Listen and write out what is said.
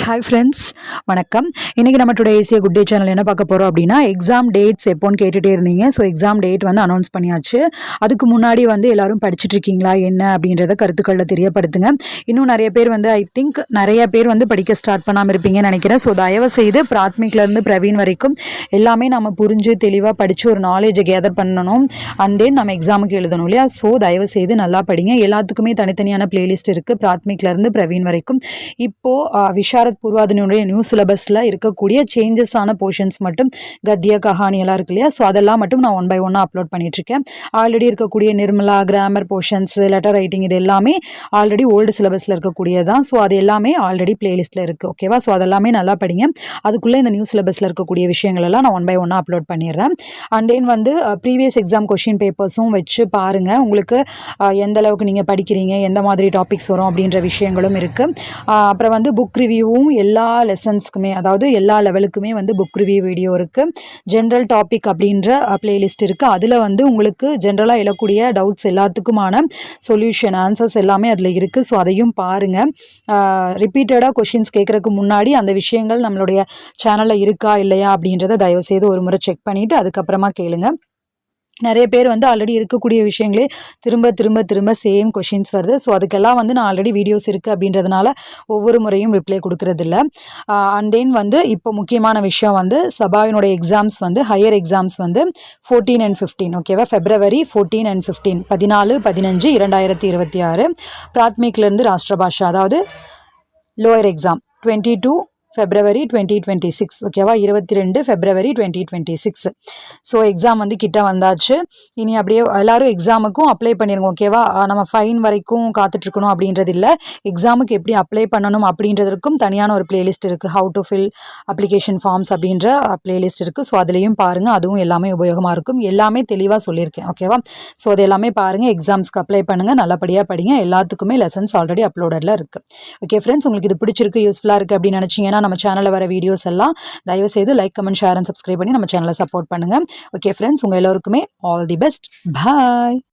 Hi friends, வணக்கம். இன்றைக்கி நம்ம today Asia good day channel என்ன பார்க்க போகிறோம் அப்படின்னா, எக்ஸாம் டேட்ஸ் எப்போன்னு கேட்டுகிட்டே இருந்தீங்க. ஸோ எக்ஸாம் டேட் வந்து அனௌன்ஸ் பண்ணியாச்சு. அதுக்கு முன்னாடி வந்து எல்லோரும் படிச்சுட்டு இருக்கீங்களா என்ன அப்படின்றத கருத்துக்களில் தெரியப்படுத்துங்க. இன்னும் நிறைய பேர் வந்து ஐ திங்க் நிறைய பேர் வந்து படிக்க ஸ்டார்ட் பண்ணாமல் இருப்பீங்கன்னு நினைக்கிறேன். ஸோ தயவு செய்து பிராத்மிக்லேருந்து பிரவீன் வரைக்கும் எல்லாமே நம்ம புரிஞ்சு தெளிவாக படித்து ஒரு நாலேஜை கேதர் பண்ணணும். அண்ட் தென் நம்ம எக்ஸாமுக்கு எழுதணும் இல்லையா? ஸோ தயவு செய்து நல்லா படிங்க. எல்லாத்துக்குமே தனித்தனியான பிளேலிஸ்ட் இருக்குது பிராத்மிக்லேருந்து பிரவீன் வரைக்கும். இப்போது விஷாரத் பூர்வாதினுடைய நியூ சிலபஸில் இருக்கக்கூடிய சேஞ்சஸ் ஆன போர்ஷன்ஸ் மட்டும் கத்திய கஹானி எல்லாம் இருக்கு இல்லையா? ஸோ அதெல்லாம் மட்டும் நான் 1 by 1 அப்லோட் பண்ணிட்டுருக்கேன். ஆல்ரெடி இருக்கக்கூடிய Nirmala grammar portions, letter writing இது எல்லாமே ஆல்ரெடி ஓல்டு சிலபஸில் இருக்கக்கூடியதான். ஸோ அது எல்லாமே ஆல்ரெடி பிளேலிஸ்ட்டில் இருக்குது. ஓகேவா? ஸோ அதெல்லாமே நல்லா படிங்க. அதுக்குள்ளே இந்த நியூ சிலபஸில் இருக்கக்கூடிய விஷயங்கள் எல்லாம் நான் 1 by 1 அப்லோட் பண்ணிடுறேன். அண்ட் தென் வந்து ப்ரீவியஸ் எக்ஸாம் கொஷின் பேப்பர்ஸும் வச்சு பாருங்கள். உங்களுக்கு எந்த அளவுக்கு நீங்கள் படிக்கிறீங்க, எந்த மாதிரி டாபிக்ஸ் வரும் அப்படின்ற விஷயங்களும் இருக்குது. அப்புறம் வந்து புக் ரிவ்யூவும் எல்லா லெசன்ஸ்க்குமே, அதாவது எல்லா லெவலுக்குமே வந்து புக் ரிவ்யூ வீடியோ இருக்குது. ஜென்ரல் டாபிக் அப்படின்ற பிளேலிஸ்ட் இருக்குது. அதில் வந்து உங்களுக்கு ஜென்ரலாக எழக்கூடிய டவுட்ஸ் எல்லாத்துக்குமான சொல்யூஷன் ஆன்சர்ஸ் எல்லாமே அதில் இருக்குது. ஸோ அதையும் பாருங்கள். ரிப்பீட்டடாக கொஷின்ஸ் கேட்குறதுக்கு முன்னாடி அந்த விஷயங்கள் நம்மளுடைய சேனலில் இருக்கா இல்லையா அப்படின்றத தயவுசெய்து ஒரு முறை செக் பண்ணிவிட்டு அதுக்கப்புறமா கேளுங்க. நிறைய பேர் வந்து ஆல்ரெடி இருக்கக்கூடிய விஷயங்களே திரும்ப திரும்ப திரும்ப சேம் கொஷின்ஸ் வருது. ஸோ அதுக்கெல்லாம் வந்து நான் ஆல்ரெடி வீடியோஸ் இருக்குது அப்படின்றதுனால ஒவ்வொரு முறையும் ரிப்ளை கொடுக்கறதில்ல. அண்ட் தென் வந்து இப்போ முக்கியமான விஷயம் வந்து சபாவினுடைய எக்ஸாம்ஸ் வந்து ஹையர் எக்ஸாம்ஸ் வந்து 14 and 15 ஓகேவா? February 14 and 15 14, 15 2026 பிராத்மிக்லேருந்து ராஷ்டிர பாஷா, அதாவது லோயர் எக்ஸாம் 22 February 2026 ஓகேவா? 22 February 2026. ஸோ எக்ஸாம் வந்து கிட்ட வந்தாச்சு. இனி அப்படியே எல்லோரும் எக்ஸாமுக்கும் அப்ளை பண்ணிடுங்க. ஓகேவா? நம்ம ஃபைன் வரைக்கும் காத்துட்ருக்கணும் அப்படின்றது இல்லை. எக்ஸாமுக்கு எப்படி அப்ளை பண்ணணும் அப்படின்றதுக்கும் தனியான ஒரு பிளேலிஸ்ட் இருக்குது. How to fill application forms அப்படின்ற பிளேலிஸ்ட் இருக்குது. ஸோ அதுலேயும் பாருங்கள். அதுவும் எல்லாமே உபயோகமாக இருக்கும். எல்லாமே தெளிவாக சொல்லியிருக்கேன். ஓகேவா? ஸோ அது எல்லாமே பாருங்கள். எக்ஸாம்ஸ்க்கு அப்ளை பண்ணுங்கள். நல்லபடியாக படிங்க. எல்லாத்துக்குமே லெசன்ஸ் ஆல்ரெடி அப்லோடரில் இருக்குது. ஓகே ஃப்ரெண்ட்ஸ், உங்களுக்கு இது பிடிச்சிருக்கு, யூஸ்ஃபுல்லாக இருக்குது அப்படின்னு நினச்சிங்கன்னா நம்ம சேனலில் வர வீடியோஸ் எல்லாம் தயவுசெய்து like, comment, share and subscribe பண்ணி நம்ம சேனலை சப்போர்ட் பண்ணுங்கள். ஓகே ஃப்ரெண்ட்ஸ், உங்கள் எல்லோருக்குமே ஆல் தி பெஸ்ட். பாய்.